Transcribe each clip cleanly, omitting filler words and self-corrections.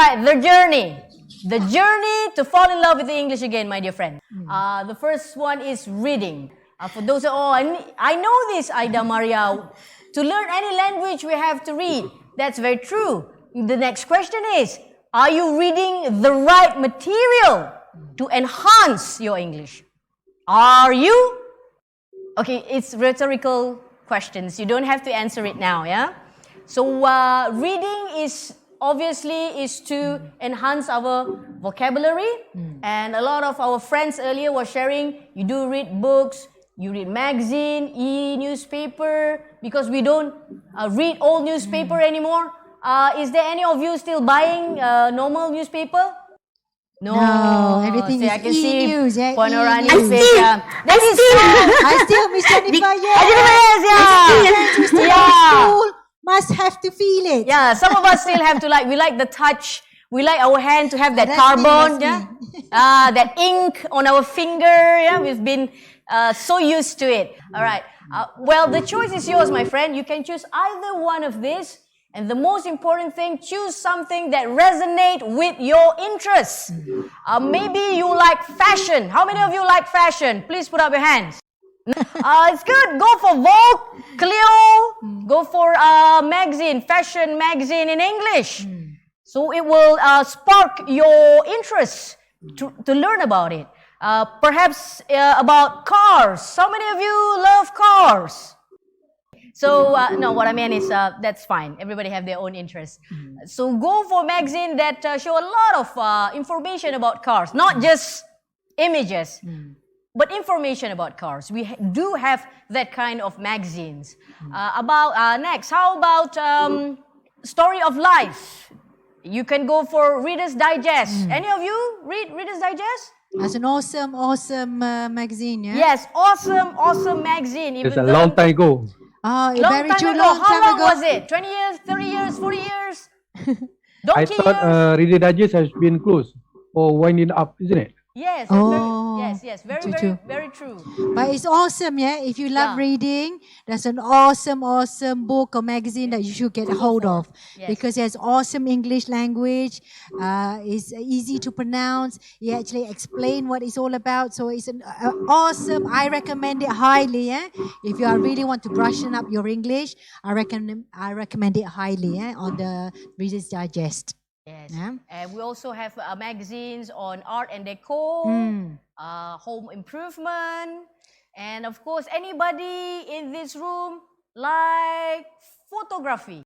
right, the journey. The journey to fall in love with the English again, my dear friend. The first one is reading. For those who, I know this, Aida Maria. To learn any language, we have to read. That's very true. The next question is, are you reading the right material to enhance your English? Are you? Okay, it's rhetorical questions. You don't have to answer it now, yeah? So reading is obviously to enhance our vocabulary. And a lot of our friends earlier were sharing, you do read books, you read magazine, e-newspaper, because we don't read old newspaper anymore. Is there any of you still buying normal newspaper? No, everything is I can see e-news, yeah, Ponorani e-news. says, that is I still, Miss Jennifer, school must have to feel it. Yeah, some of us still have to we like the touch. We like our hand to have that carbon, that ink on our finger. Yeah, we've been so used to it. All right. Well, the choice is yours, my friend. You can choose either one of these. And the most important thing, choose something that resonates with your interests. Maybe you like fashion. How many of you like fashion? Please put up your hands. It's good. Go for Vogue, Clio. Go for magazine, fashion magazine in English. So it will spark your interest to learn about it. Perhaps about cars. How many of you love cars? So, no, what I meant is that's fine. Everybody have their own interests. So go for magazine that show a lot of information about cars. Not just images, but information about cars. We do have that kind of magazines. Next, how about story of life? You can go for Reader's Digest. Any of you read Reader's Digest? That's an awesome magazine, yeah? Yes, awesome magazine. It's a long time ago. Oh, Long time ago. How long was it? 20 years, 30 years, 40 years? I thought Reader Digest has been closed or winding up, isn't it? Yes, very true. But it's awesome, yeah? If you love reading, that's an awesome book or magazine that you should get a hold of. Yes. Because it has awesome English language, it's easy to pronounce, you actually explain what it's all about. So it's an awesome, I recommend it highly, yeah? If you really want to brushing up your English, I recommend it highly, yeah? On the Reader's Digest. Yes, and we also have magazines on art and decor, home improvement, and of course, anybody in this room like photography.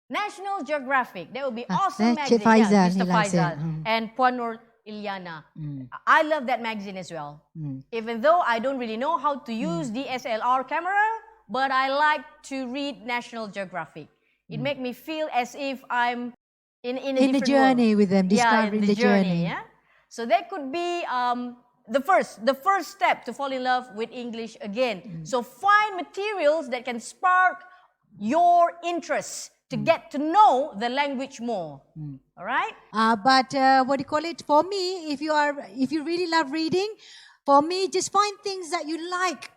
National Geographic, that would be awesome magazine. Mr. Faisal and Puan Nur Ilyana. I love that magazine as well. Even though I don't really know how to use DSLR camera, but I like to read National Geographic. It makes me feel as if I'm in the journey world. With them, discovering the journey. Yeah? So that could be the first step to fall in love with English again. So find materials that can spark your interest to get to know the language more. All right? But what do you call it? For me, if you really love reading, for me, just find things that you like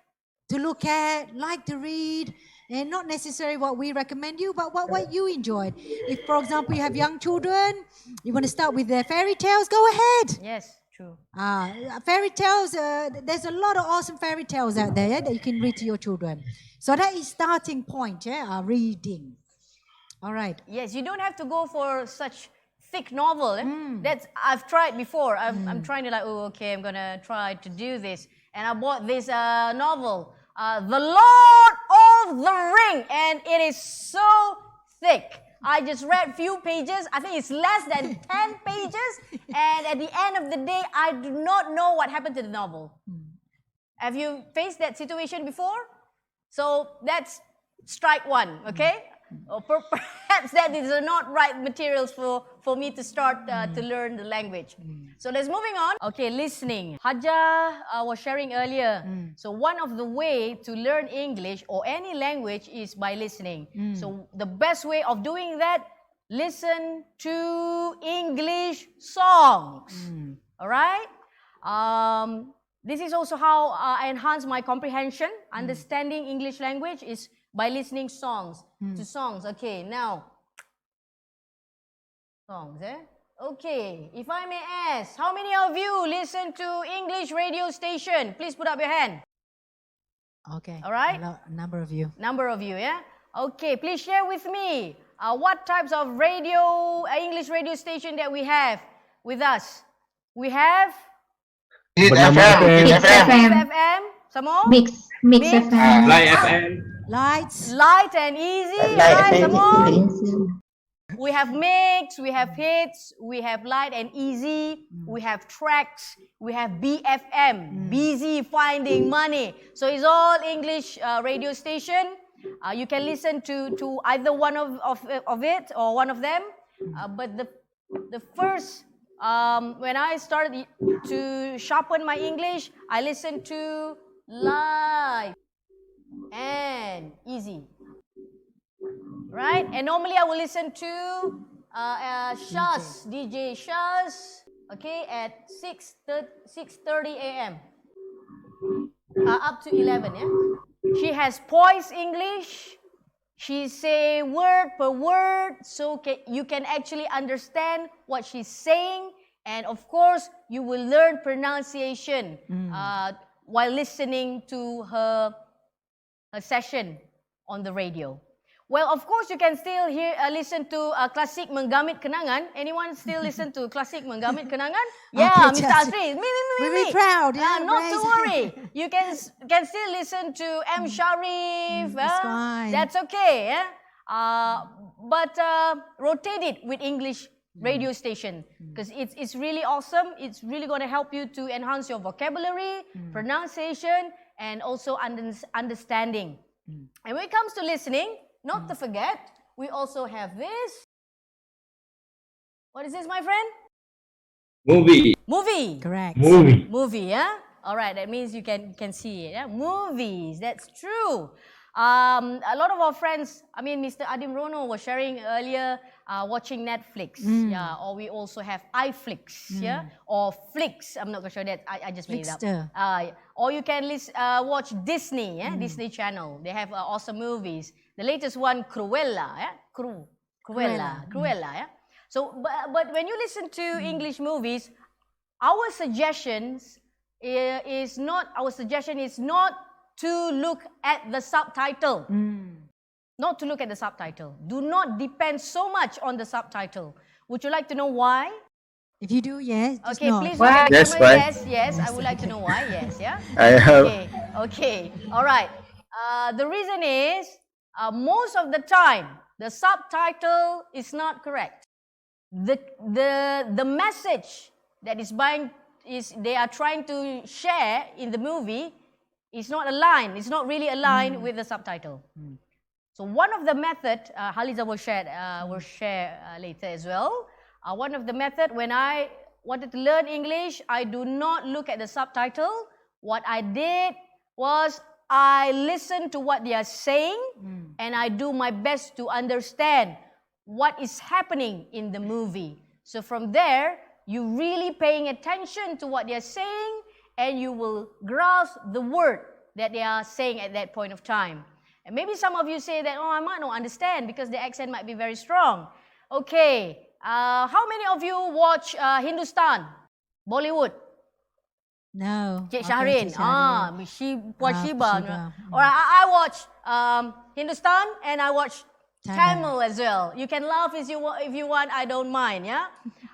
to look at, like to read. And not necessarily what we recommend you, but what you enjoyed. If, for example, you have young children, you want to start with their fairy tales, go ahead. Yes, true. Fairy tales, there's a lot of awesome fairy tales out there that you can read to your children. So that is starting point, reading. All right. Yes, you don't have to go for such thick novel. I've tried before. I'm trying to I'm going to try to do this. And I bought this novel. The Lord of the Ring, and it is so thick. I just read few pages. I think it's less than 10 pages, and at the end of the day, I do not know what happened to the novel. Have you faced that situation before? So that's strike one, okay? Or perhaps that is not right materials for me to start to learn the language. So let's moving on. Okay, listening. Haja was sharing earlier. So one of the way to learn English or any language is by listening. So the best way of doing that, listen to English songs. All right? This is also how I enhance my comprehension. Understanding English language is by listening to songs. Okay, now songs, eh? Okay, if I may ask, how many of you listen to English radio station? Please put up your hand. Okay. All right. A number of you. Number of you, yeah? Okay, please share with me what types of radio, English radio station that we have with us. We have Hit Bernama FM. FM. Mix FM. Some more? Mix FM. Light FM. Lights. Light and easy. Right, some more? We have Mix, we have Hits, we have Light and Easy, we have Tracks, we have BFM, Busy Finding Money. So it's all English radio station. You can listen to either one of it or one of them. But the first, when I started to sharpen my English, I listened to Light and Easy. Right? And normally I will listen to DJ Shaz, okay, at 6:30 a.m. Up to 11, yeah? She has poised English. She say word per word, so you can actually understand what she's saying. And of course, you will learn pronunciation while listening to her session on the radio. Well, of course, you can still listen to Klasik Menggamit Kenangan. Anyone still listen to Klasik Menggamit Kenangan? Yeah, Okay, Mr. Asri. We're really proud. Yeah, not to worry. You can still listen to M. Sharif. That's fine. That's okay. Yeah? But rotate it with English radio station because it's really awesome. It's really going to help you to enhance your vocabulary, pronunciation, and also understanding. And when it comes to listening, not to forget, we also have this. What is this, my friend? Movie. Correct. Movie, yeah? All right, that means you can see it, yeah? Movies, that's true. A lot of our friends, Mr. Adim Rono was sharing earlier, watching Netflix, yeah, or we also have iFlix, yeah, or Flix. I'm not gonna show that. I just made it up. Or you can watch Disney, yeah, Disney Channel. They have awesome movies. The latest one, Cruella, yeah, Cruella, yeah. So, but when you listen to English movies, our suggestion is not to look at the subtitle. Not to look at the subtitle. Do not depend so much on the subtitle. Would you like to know why? If you do, yes. Okay, no. please. Yes, why? Yes. I would like to know why. Yes, yeah. I have. Okay. All right. The reason is most of the time the subtitle is not correct. The message that they are trying to share in the movie is not aligned. It's not really aligned with the subtitle. So one of the method, Haliza will share later as well. One of the method when I wanted to learn English, I do not look at the subtitle. What I did was I listen to what they are saying and I do my best to understand what is happening in the movie. So from there, you really paying attention to what they are saying and you will grasp the word that they are saying at that point of time. And maybe some of you say that, I might not understand because the accent might be very strong. Okay, how many of you watch Hindustan, Bollywood? No. Cik Shahrin. Puan Shiba. Shiba. Alright, I watch Hindustan and I watch Tamil as well. You can laugh if you want, I don't mind, yeah?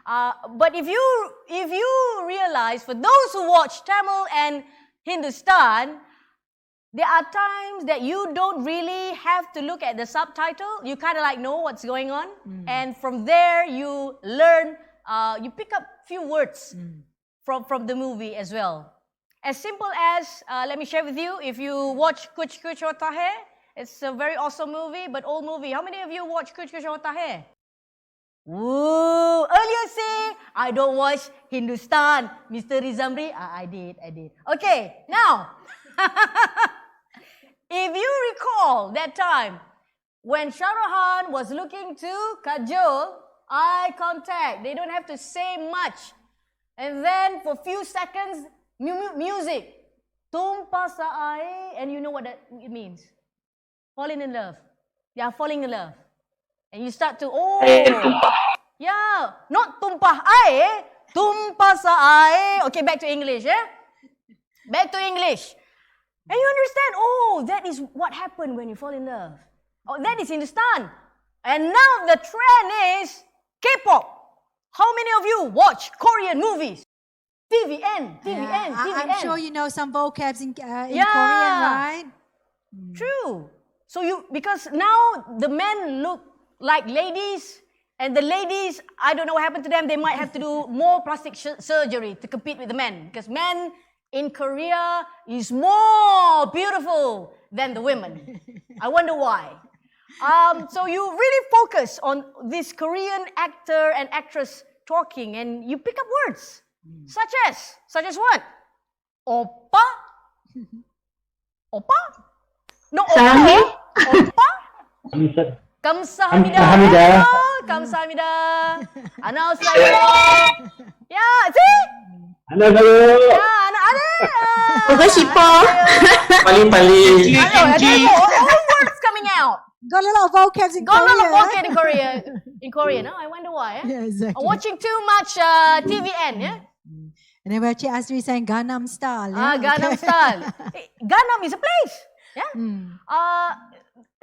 But if you realize, for those who watch Tamil and Hindustan, there are times that you don't really have to look at the subtitle. You kind of like know what's going on. And from there, you learn, you pick up few words from the movie as well. As simple as, let me share with you, if you watch Kuch Kuch Hota Hai, it's a very awesome movie, but old movie. How many of you watch Kuch Kuch Hota Hai? Woo! Earlier say, I don't watch Hindustan. Mr. Rizamri, I did. Okay, now, if you recall that time when Shah Rukh Khan was looking to Kajol, eye contact, they don't have to say much. And then for few seconds, music. Tum pasa aaye, and you know what it means. Falling in love. They are falling in love. And you start to, Yeah, not tumpah air, tumpah sa air. Okay, back to English, yeah? Back to English. And you understand, oh, that is what happened when you fall in love. Oh, that is Hindustan. And now the trend is K-pop. How many of you watch Korean movies? TVN. I'm sure you know some vocabs in Korean, right? True. So because now the men look like ladies, and the ladies, I don't know what happened to them, they might have to do more plastic surgery to compete with the men. Because men in Korea is more beautiful than the women. I wonder why. So you really focus on this Korean actor and actress talking, and you pick up words. Such as what? Oppa? Oppa? No, oppa? Oppa? 감사합니다. 감사합니다. 안녕하세요. Yeah, see? 안녕하세요. Yeah, 보고 싶어. 빨리. all words coming out. Got a lot of vocabs in Got a Korea. lot of vocab in Korea. No, I wonder why. Yeah, exactly. I'm watching too much TVN, yeah? And then we're actually Asri saying Gangnam Style. Yeah? Gangnam Style. Gangnam is a place. Yeah?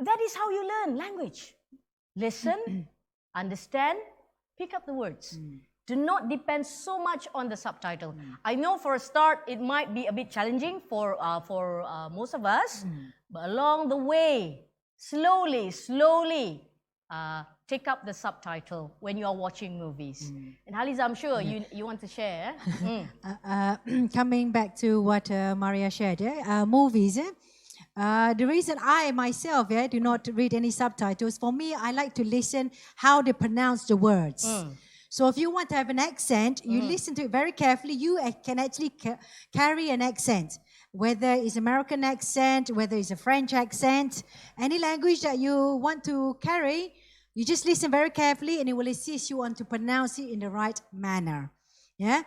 That is how you learn language. Listen, understand, pick up the words. Do not depend so much on the subtitle. I know for a start it might be a bit challenging for most of us, but along the way, slowly, take up the subtitle when you are watching movies. And Haliza, I'm sure you want to share. Coming back to what Maria shared, movies. The reason I myself do not read any subtitles, for me, I like to listen how they pronounce the words. So if you want to have an accent, you listen to it very carefully. You can actually carry an accent, whether it's American accent, whether it's a French accent, any language that you want to carry, you just listen very carefully and it will assist you on to pronounce it in the right manner. Yeah.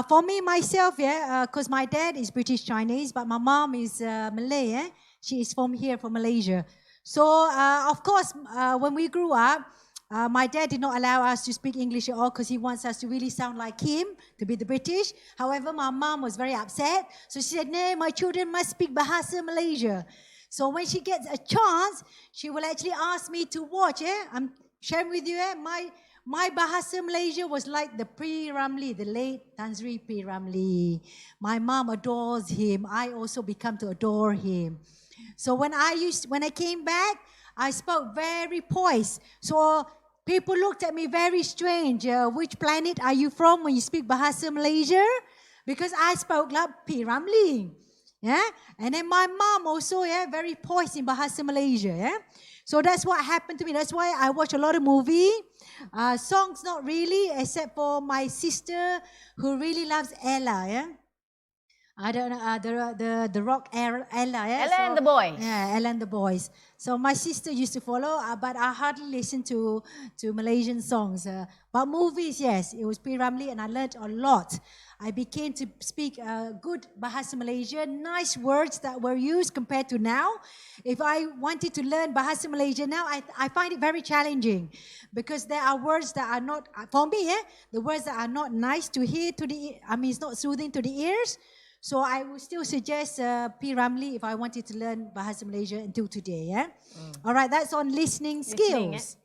For me, myself, because my dad is British Chinese, but my mom is Malay. She is from here, from Malaysia. So, of course, when we grew up, my dad did not allow us to speak English at all because he wants us to really sound like him, to be the British. However, my mom was very upset. So she said, no, my children must speak Bahasa Malaysia. So when she gets a chance, she will actually ask me to watch. I'm sharing with you, my Bahasa Malaysia was like the P.Ramlee, the late Tan Sri P.Ramlee. My mom adores him. I also become to adore him. So when I came back, I spoke very poised. So people looked at me very strange. Which planet are you from when you speak Bahasa Malaysia? Because I spoke like P.Ramlee. Yeah, and then my mom also, very poised in Bahasa Malaysia. Yeah, so that's what happened to me. That's why I watch a lot of movie. Songs not really, except for my sister who really loves Ella. Yeah. I don't know, the rock Ella, Ella and the Boys. Yeah, Ella and the Boys. So my sister used to follow, but I hardly listen to Malaysian songs. But movies, yes, it was P.Ramlee and I learned a lot. I began to speak good Bahasa Malaysia, nice words that were used compared to now. If I wanted to learn Bahasa Malaysia now, I find it very challenging because there are words that are not, for me, the words that are not nice to hear it's not soothing to the ears. So I would still suggest P.Ramlee if I wanted to learn Bahasa Malaysia until today. All right, that's on listening skills.